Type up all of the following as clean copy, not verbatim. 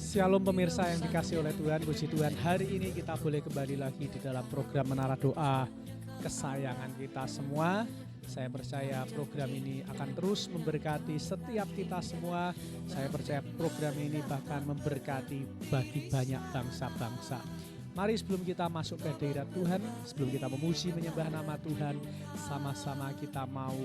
Shalom pemirsa yang dikasih oleh Tuhan, puji Tuhan. Hari ini kita boleh kembali lagi di dalam program Menara Doa kesayangan kita semua. Saya percaya program ini akan terus memberkati setiap kita semua. Saya percaya program ini bahkan memberkati bagi banyak bangsa-bangsa. Mari sebelum kita masuk ke hadirat Tuhan, sebelum kita memuji menyembah nama Tuhan, sama-sama kita mau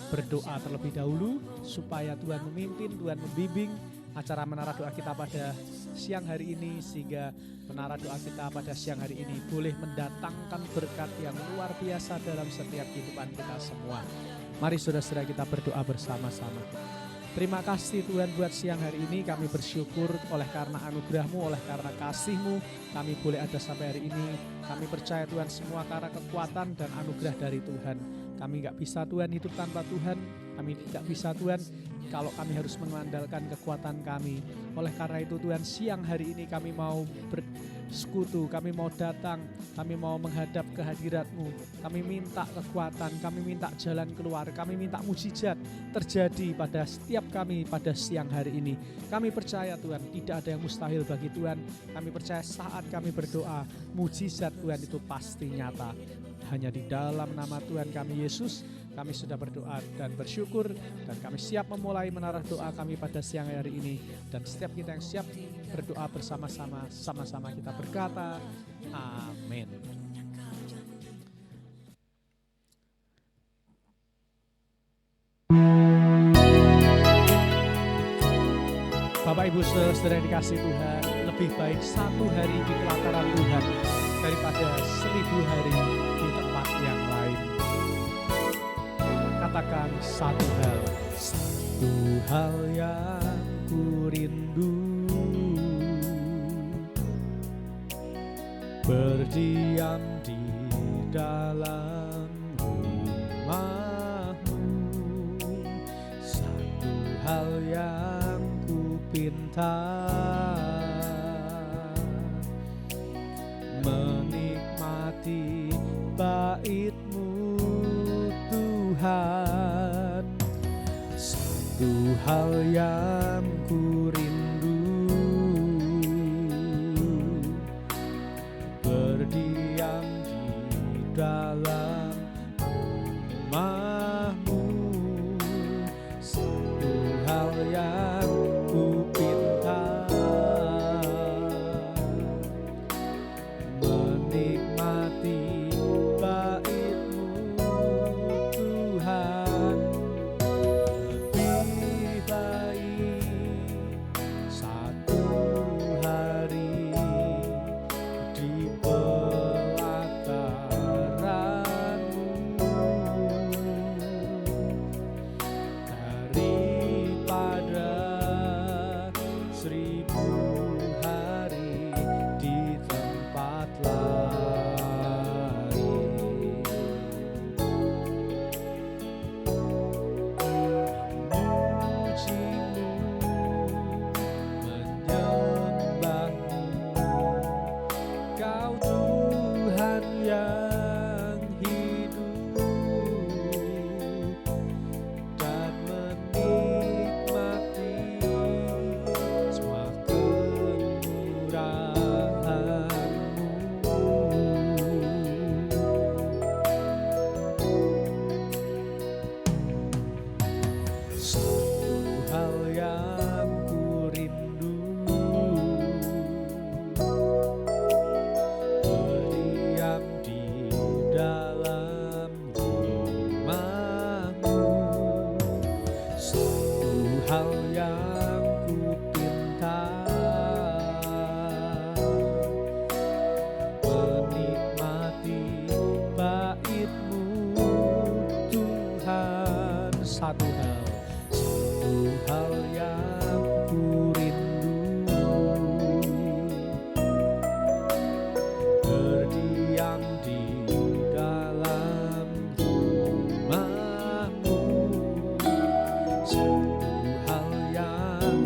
berdoa terlebih dahulu supaya Tuhan memimpin, Tuhan membimbing acara Menara Doa kita pada siang hari ini, sehingga Menara Doa kita pada siang hari ini boleh mendatangkan berkat yang luar biasa dalam setiap kehidupan kita semua. Mari saudara-saudara kita berdoa bersama-sama. Terima kasih Tuhan buat siang hari ini, kami bersyukur oleh karena anugerah-Mu, oleh karena kasih-Mu, kami boleh ada sampai hari ini. Kami percaya Tuhan semua karena kekuatan dan anugerah dari Tuhan. Kami gak bisa Tuhan hidup tanpa Tuhan, kami tidak bisa Tuhan kalau kami harus mengandalkan kekuatan kami. Oleh karena itu Tuhan, siang hari ini kami mau bersekutu, kami mau datang, kami mau menghadap kehadirat-Mu. Kami minta kekuatan, kami minta jalan keluar, kami minta mujizat terjadi pada setiap kami pada siang hari ini. Kami percaya Tuhan, tidak ada yang mustahil bagi Tuhan. Kami percaya saat kami berdoa, mujizat Tuhan itu pasti nyata. Hanya di dalam nama Tuhan kami Yesus, kami sudah berdoa dan bersyukur, dan kami siap memulai menara doa kami pada siang hari ini. Dan setiap kita yang siap berdoa bersama-sama, sama-sama kita berkata, amin. Bapak Ibu Saudara yang dikasih Tuhan, lebih baik satu hari di pelataran Tuhan daripada 1000 hari di tempat yang lain. Katakan satu hal yang ku rindu, berdiam di dalam rumah-Mu. Satu hal yang ku pinta, menikmati bait-Mu Tuhan. Satu hal yang ku rindu, berdiam di dalam rumah-Mu. Satu hal yang ku pinta, menikmati bait-Mu Tuhan. Lebih baik satu hari di pelataran-Mu daripada 1000 hari di tempat lain. Memuji-Mu, menyembah-Mu, Kau Tuhan yang hidup, dan menikmati semua kemurahan-Mu. Satu hal yang ku rindu, berdiam di dalam rumah-Mu. Satu hal yang ku pinta, menikmati bait-Mu Tuhan. Satu hal yang ku rindu, berdiam di dalam rumah-Mu. Satu hal yang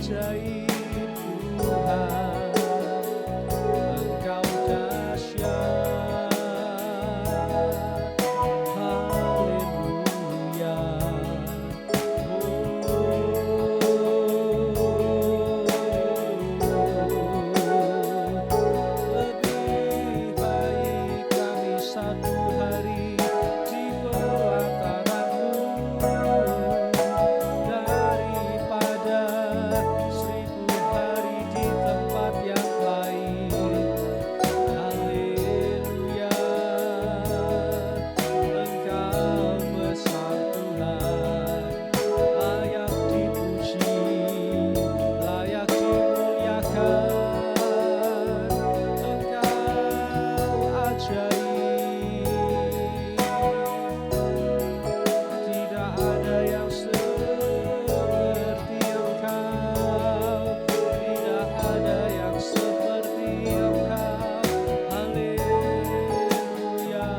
ajaib Tuhan, Engkau dahsyat. Haleluya. Lebih baik kami satu hari di pelataran-Mu daripada 1000 hari di tempat yang lain. Haleluya. Engkau besar Tuhan, layak dipuji, layak dimuliakan. Engkau ajaib, tidak ada yang seperti Engkau, tidak ada yang seperti Engkau. Haleluya.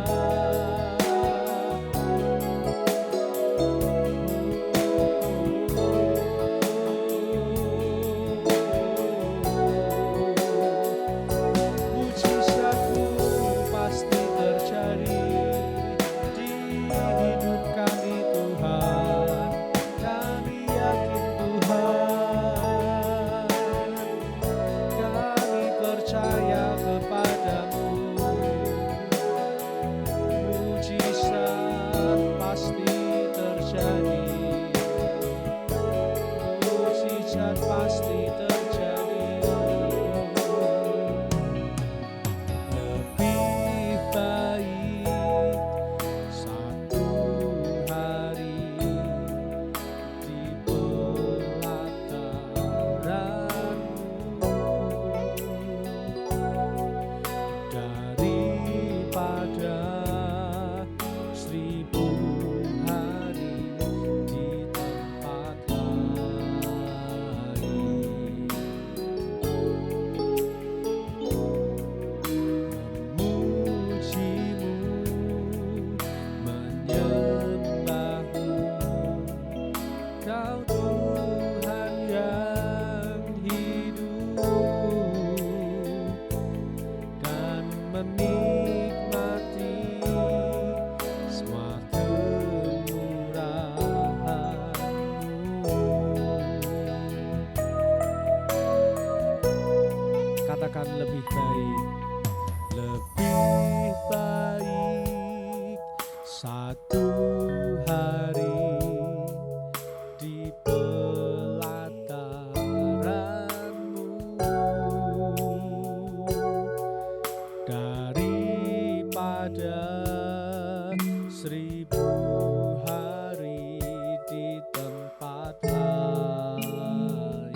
Mujizat-Mu pasti terjadi di hidup kami Tuhan. Kami yakin Tuhan, kami percaya kepadamu. Mujizat pasti terjadi, mujizat pasti terjadi. Lebih baik satu hari di pelataran-Mu daripada 1000 hari di tempat lain. Memuji-Mu, menyembah-Mu, Kau Tuhan yang hidup, kan menikmati semua kemurahan-Mu. Katakan lebih baik, lebih baik satu hari di pelataran-Mu daripada 1000 hari di tempat lain.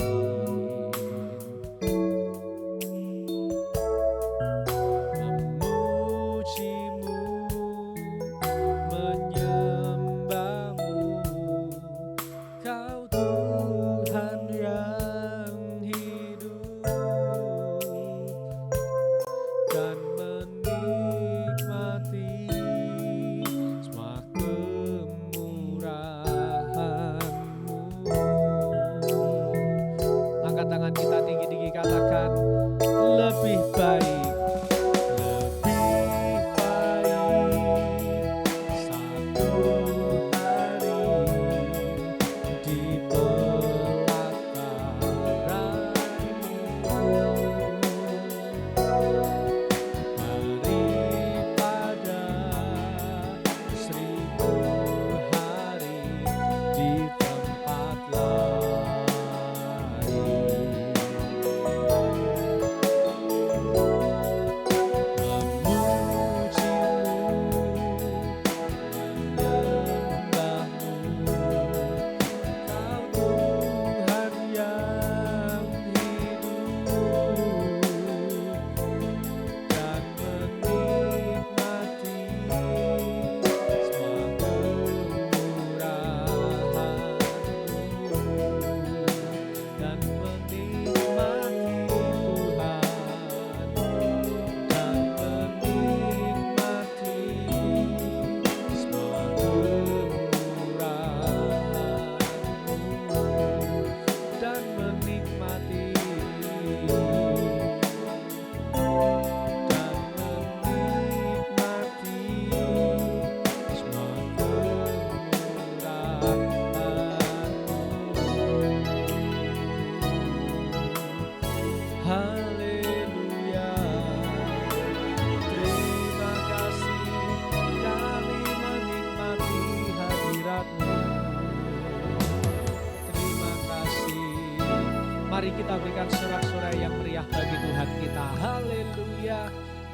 Mari kita berikan sorak-sorai yang meriah bagi Tuhan kita. Haleluya,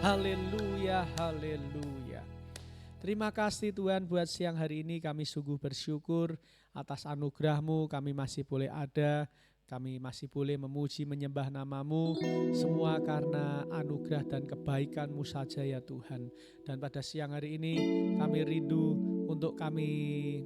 haleluya, haleluya. Terima kasih Tuhan buat siang hari ini, kami sungguh bersyukur atas anugerah-Mu, kami masih boleh ada, kami masih boleh memuji menyembah nama-Mu, semua karena anugerah dan kebaikan-Mu saja ya Tuhan. Dan pada siang hari ini kami rindu untuk kami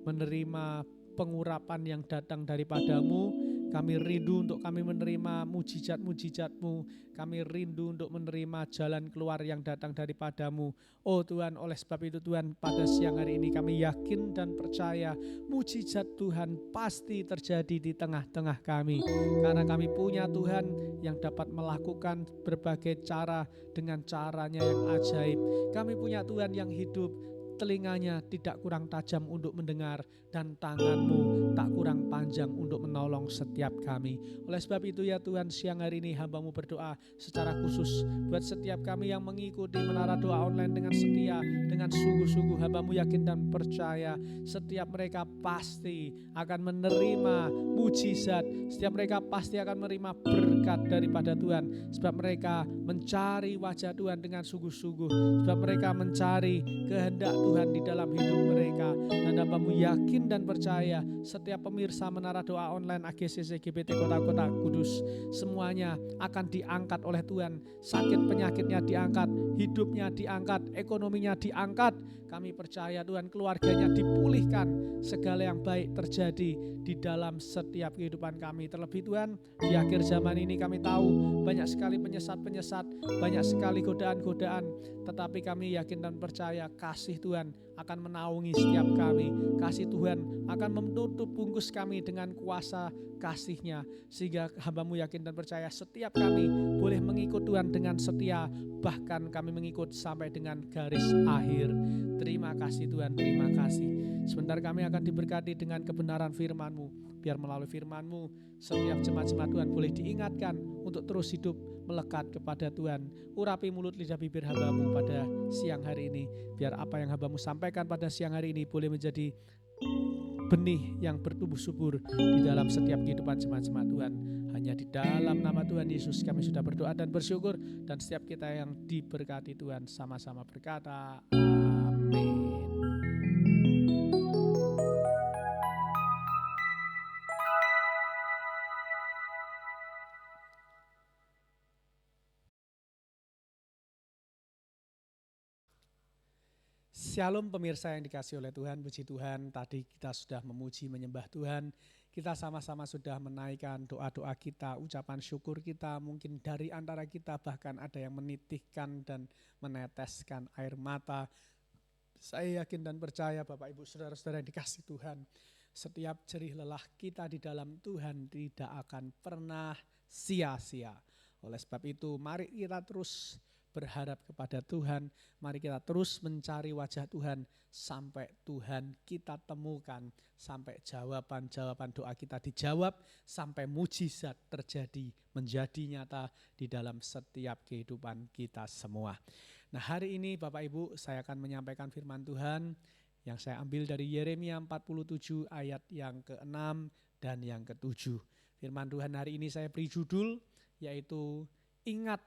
menerima pengurapan yang datang daripada-Mu. Kami rindu untuk kami menerima mujizat-mujizat-Mu. Kami rindu untuk menerima jalan keluar yang datang daripada-Mu. Oh Tuhan, oleh sebab itu Tuhan, pada siang hari ini kami yakin dan percaya mujizat Tuhan pasti terjadi di tengah-tengah kami. Karena kami punya Tuhan yang dapat melakukan berbagai cara dengan caranya yang ajaib. Kami punya Tuhan yang hidup, telinganya tidak kurang tajam untuk mendengar, dan tangan-Mu tak kurang panjang untuk menolong setiap kami. Oleh sebab itu ya Tuhan, siang hari ini hamba-Mu berdoa secara khusus buat setiap kami yang mengikuti Menara Doa Online dengan setia, dengan sungguh-sungguh. Hamba-Mu yakin dan percaya setiap mereka pasti akan menerima mujizat, setiap mereka pasti akan menerima berkat daripada Tuhan, sebab mereka mencari wajah Tuhan dengan sungguh-sungguh, sebab mereka mencari kehendak Tuhan di dalam hidup mereka. Dan hamba-Mu yakin dan percaya setiap pemirsa Menara Doa Online AGCC GBT Kota-Kota Kudus semuanya akan diangkat oleh Tuhan. Sakit penyakitnya diangkat, hidupnya diangkat, ekonominya diangkat. Kami percaya Tuhan, keluarganya dipulihkan, segala yang baik terjadi di dalam setiap kehidupan kami. Terlebih Tuhan, di akhir zaman ini kami tahu banyak sekali penyesat-penyesat, banyak sekali godaan-godaan, tetapi kami yakin dan percaya kasih Tuhan akan menaungi setiap kami. Kasih Tuhan akan menutup bungkus kami dengan kuasa kasih-Nya, sehingga hamba-Mu yakin dan percaya setiap kami boleh mengikut Tuhan dengan setia, bahkan kami mengikut sampai dengan garis akhir. Terima kasih Tuhan, terima kasih. Sebentar kami akan diberkati dengan kebenaran firman-Mu. Biar melalui firman-Mu setiap jemaat-jemaat Tuhan boleh diingatkan untuk terus hidup melekat kepada Tuhan. Urapi mulut lidah bibir hamba-Mu pada siang hari ini. Biar apa yang hamba-Mu sampaikan pada siang hari ini boleh menjadi benih yang bertumbuh subur di dalam setiap kehidupan jemaat-jemaat Tuhan. Hanya di dalam nama Tuhan Yesus kami sudah berdoa dan bersyukur. Dan setiap kita yang diberkati Tuhan sama-sama berkata amin. Shalom pemirsa yang dikasihi oleh Tuhan, puji Tuhan. Tadi kita sudah memuji menyembah Tuhan. Kita sama-sama sudah menaikkan doa-doa kita, ucapan syukur kita. Mungkin dari antara kita bahkan ada yang menitihkan dan meneteskan air mata. Saya yakin dan percaya Bapak Ibu Saudara-saudara yang dikasihi Tuhan, setiap jerih lelah kita di dalam Tuhan tidak akan pernah sia-sia. Oleh sebab itu mari kita terus berharap kepada Tuhan, mari kita terus mencari wajah Tuhan sampai Tuhan kita temukan, sampai jawaban-jawaban doa kita dijawab, sampai mujizat terjadi menjadi nyata di dalam setiap kehidupan kita semua. Nah hari ini Bapak Ibu saya akan menyampaikan firman Tuhan yang saya ambil dari Yeremia 47 ayat yang ke-6 dan yang ke-7. Firman Tuhan hari ini saya beri judul yaitu ingat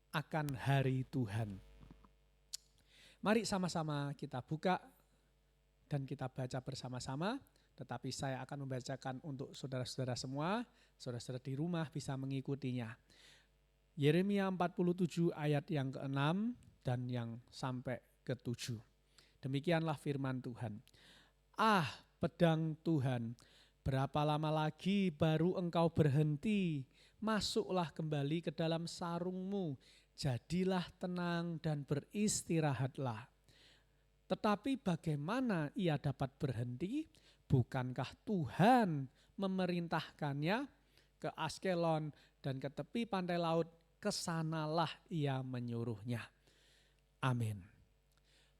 akan hari Tuhan. Mari sama-sama kita buka dan kita baca bersama-sama, tetapi saya akan membacakan untuk saudara-saudara semua, saudara-saudara di rumah bisa mengikutinya. Yeremia 47 ayat yang ke-6 dan yang sampai ke-7. Demikianlah firman Tuhan. Ah, pedang Tuhan, berapa lama lagi baru engkau berhenti? Masuklah kembali ke dalam sarungmu, jadilah tenang dan beristirahatlah. Tetapi bagaimana ia dapat berhenti? Bukankah Tuhan memerintahkannya ke Askelon dan ke tepi pantai laut? Kesanalah ia menyuruhnya. Amin.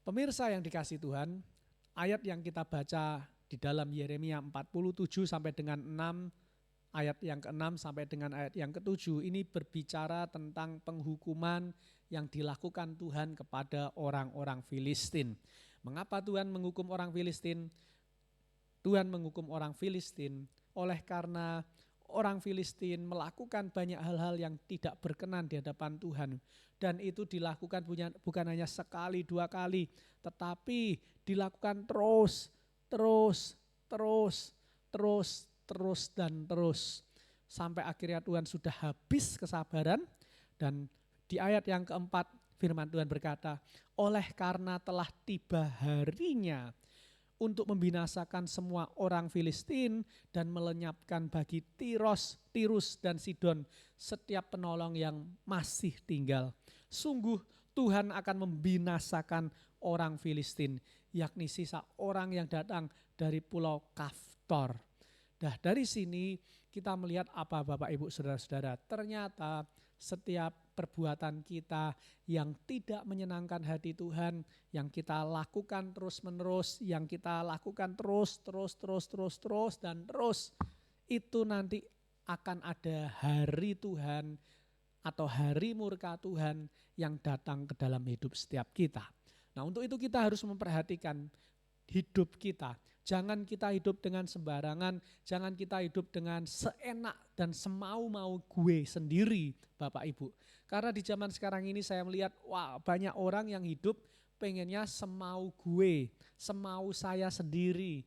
Pemirsa yang dikasihi Tuhan, ayat yang kita baca di dalam Yeremia 47 sampai dengan 6, ayat yang ke-6 sampai dengan ayat yang ke-7 ini berbicara tentang penghukuman yang dilakukan Tuhan kepada orang-orang Filistin. Mengapa Tuhan menghukum orang Filistin? Tuhan menghukum orang Filistin oleh karena orang Filistin melakukan banyak hal-hal yang tidak berkenan di hadapan Tuhan. Dan itu dilakukan bukan hanya sekali, dua kali, tetapi dilakukan terus, dan terus. Sampai akhirnya Tuhan sudah habis kesabaran, dan di ayat yang keempat firman Tuhan berkata, oleh karena telah tiba harinya untuk membinasakan semua orang Filistin dan melenyapkan bagi Tirus dan Sidon setiap penolong yang masih tinggal. Sungguh Tuhan akan membinasakan orang Filistin, yakni sisa orang yang datang dari pulau Kaftor. Nah, dari sini kita melihat apa Bapak Ibu Saudara-saudara, ternyata setiap perbuatan kita yang tidak menyenangkan hati Tuhan, yang kita lakukan terus-menerus, yang kita lakukan terus, itu nanti akan ada hari Tuhan atau hari murka Tuhan yang datang ke dalam hidup setiap kita. Nah, untuk itu kita harus memperhatikan hidup kita. Jangan kita hidup dengan sembarangan, jangan kita hidup dengan seenak dan semau-mau gue sendiri, Bapak Ibu. Karena di zaman sekarang ini saya melihat, wah, banyak orang yang hidup pengennya semau gue, semau saya sendiri.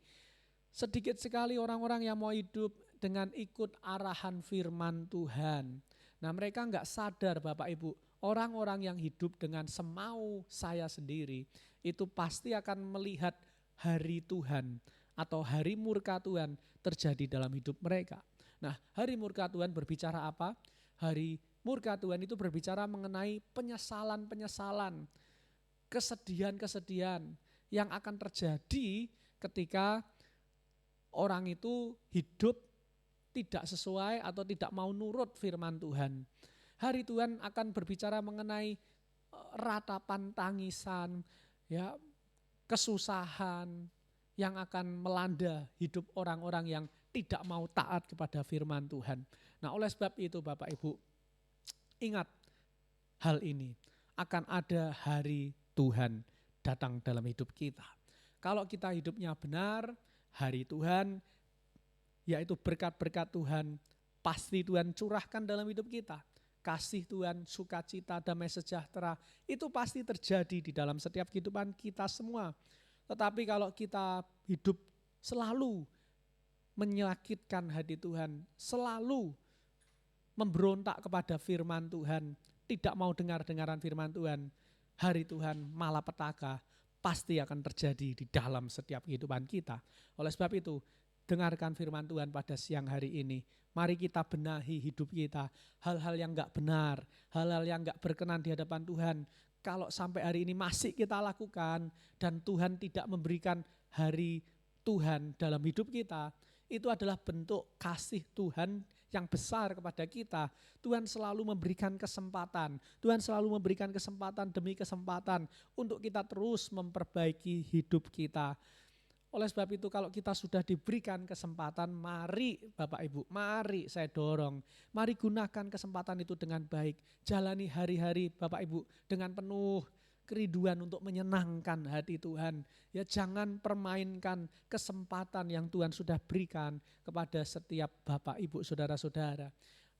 Sedikit sekali orang-orang yang mau hidup dengan ikut arahan firman Tuhan. Nah, mereka enggak sadar Bapak Ibu, orang-orang yang hidup dengan semau saya sendiri, itu pasti akan melihat hari Tuhan atau hari murka Tuhan terjadi dalam hidup mereka. Nah, hari murka Tuhan berbicara apa? Hari murka Tuhan itu berbicara mengenai penyesalan-penyesalan, kesedihan-kesedihan yang akan terjadi ketika orang itu hidup tidak sesuai atau tidak mau nurut firman Tuhan. Hari Tuhan akan berbicara mengenai ratapan tangisan, ya, kesusahan yang akan melanda hidup orang-orang yang tidak mau taat kepada firman Tuhan. Nah, oleh sebab itu Bapak Ibu, ingat hal ini, akan ada hari Tuhan datang dalam hidup kita. Kalau kita hidupnya benar, hari Tuhan, yaitu berkat-berkat Tuhan, pasti Tuhan curahkan dalam hidup kita. Kasih Tuhan, sukacita, damai sejahtera, itu pasti terjadi di dalam setiap kehidupan kita semua. Tetapi kalau kita hidup selalu menyakitkan hati Tuhan, selalu memberontak kepada firman Tuhan, tidak mau dengar-dengaran firman Tuhan, hari Tuhan malapetaka pasti akan terjadi di dalam setiap kehidupan kita. Oleh sebab itu, dengarkan firman Tuhan pada siang hari ini. Mari kita benahi hidup kita, hal-hal yang enggak benar, hal-hal yang enggak berkenan di hadapan Tuhan. Kalau sampai hari ini masih kita lakukan dan Tuhan tidak memberikan hari Tuhan dalam hidup kita, itu adalah bentuk kasih Tuhan yang besar kepada kita. Tuhan selalu memberikan kesempatan, Tuhan selalu memberikan kesempatan demi kesempatan untuk kita terus memperbaiki hidup kita. Oleh sebab itu kalau kita sudah diberikan kesempatan, mari Bapak Ibu, mari saya dorong, mari gunakan kesempatan itu dengan baik. Jalani hari-hari Bapak Ibu dengan penuh kerinduan untuk menyenangkan hati Tuhan. Ya, jangan permainkan kesempatan yang Tuhan sudah berikan kepada setiap Bapak Ibu, saudara-saudara.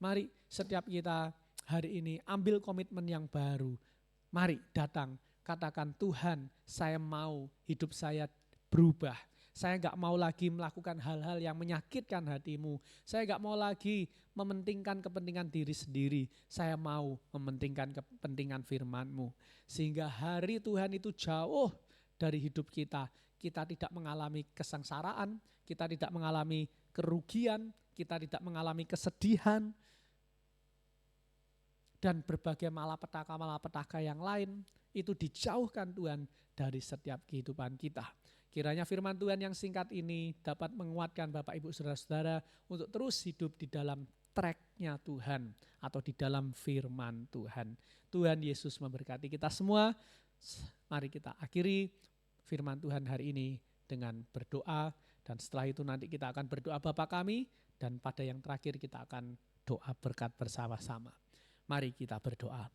Mari setiap kita hari ini ambil komitmen yang baru. Mari datang, katakan Tuhan, saya mau hidup saya berubah. Saya enggak mau lagi melakukan hal-hal yang menyakitkan hatimu. Saya enggak mau lagi mementingkan kepentingan diri sendiri. Saya mau mementingkan kepentingan firman-Mu. Sehingga hari Tuhan itu jauh dari hidup kita. Kita tidak mengalami kesengsaraan, kita tidak mengalami kerugian, kita tidak mengalami kesedihan, dan berbagai malapetaka-malapetaka yang lain. Itu dijauhkan Tuhan dari setiap kehidupan kita. Kiranya firman Tuhan yang singkat ini dapat menguatkan Bapak Ibu Saudara-saudara untuk terus hidup di dalam track-nya Tuhan atau di dalam firman Tuhan. Tuhan Yesus memberkati kita semua. Mari kita akhiri firman Tuhan hari ini dengan berdoa, dan setelah itu nanti kita akan berdoa Bapa kami, dan pada yang terakhir kita akan doa berkat bersama-sama. Mari kita berdoa.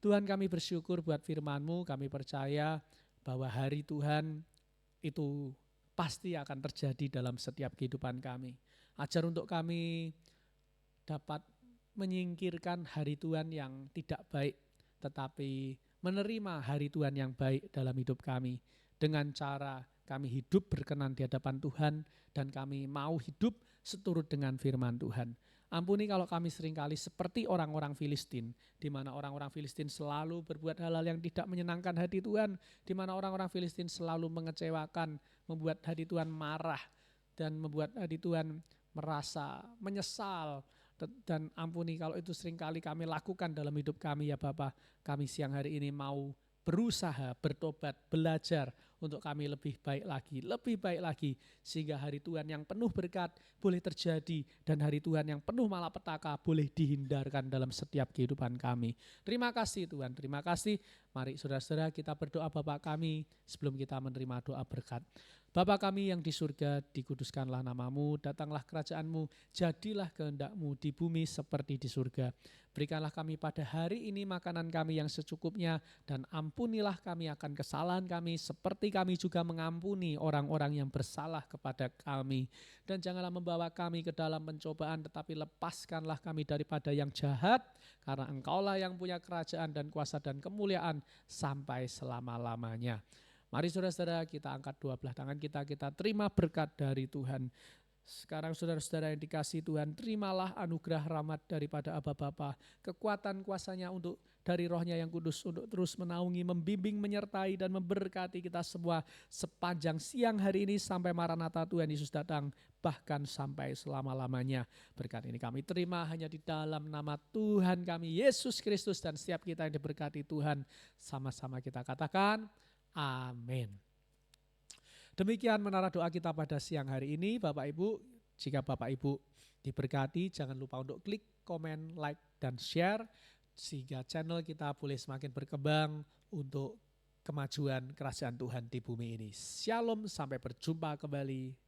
Tuhan, kami bersyukur buat firman-Mu, kami percaya bahwa hari Tuhan itu pasti akan terjadi dalam setiap kehidupan kami. Ajar untuk kami dapat menyingkirkan hari Tuhan yang tidak baik, tetapi menerima hari Tuhan yang baik dalam hidup kami. Dengan cara kami hidup berkenan di hadapan Tuhan dan kami mau hidup seturut dengan firman Tuhan. Ampuni kalau kami seringkali seperti orang-orang Filistin, di mana orang-orang Filistin selalu berbuat hal-hal yang tidak menyenangkan hati Tuhan, di mana orang-orang Filistin selalu mengecewakan, membuat hati Tuhan marah, dan membuat hati Tuhan merasa menyesal. Dan ampuni kalau itu seringkali kami lakukan dalam hidup kami ya Bapa. Kami siang hari ini mau berusaha, bertobat, belajar untuk kami lebih baik lagi, sehingga hari Tuhan yang penuh berkat boleh terjadi dan hari Tuhan yang penuh malapetaka boleh dihindarkan dalam setiap kehidupan kami. Terima kasih Tuhan, terima kasih. Mari saudara-saudara kita berdoa Bapa kami sebelum kita menerima doa berkat. Bapa kami yang di surga, dikuduskanlah namamu, datanglah kerajaanmu, jadilah kehendak-mu di bumi seperti di surga. Berikanlah kami pada hari ini makanan kami yang secukupnya, dan ampunilah kami akan kesalahan kami, seperti kami juga mengampuni orang-orang yang bersalah kepada kami. Dan janganlah membawa kami ke dalam pencobaan, tetapi lepaskanlah kami daripada yang jahat, karena Engkaulah yang punya kerajaan dan kuasa dan kemuliaan sampai selama-lamanya. Mari saudara-saudara kita angkat dua belah tangan kita terima berkat dari Tuhan. Sekarang saudara-saudara yang dikasihi Tuhan, terimalah anugerah rahmat daripada Aba Bapa, kekuatan kuasanya untuk dari Roh-Nya yang kudus untuk terus menaungi, membimbing, menyertai dan memberkati kita semua sepanjang siang hari ini sampai Maranatha Tuhan Yesus datang, bahkan sampai selama-lamanya. Berkat ini kami terima hanya di dalam nama Tuhan kami Yesus Kristus, dan setiap kita yang diberkati Tuhan sama-sama kita katakan amin. Demikian menara doa kita pada siang hari ini Bapak Ibu. Jika Bapak Ibu diberkati, jangan lupa untuk klik, komen, like, dan share, sehingga channel kita boleh semakin berkembang untuk kemajuan kerajaan Tuhan di bumi ini. Shalom, sampai berjumpa kembali.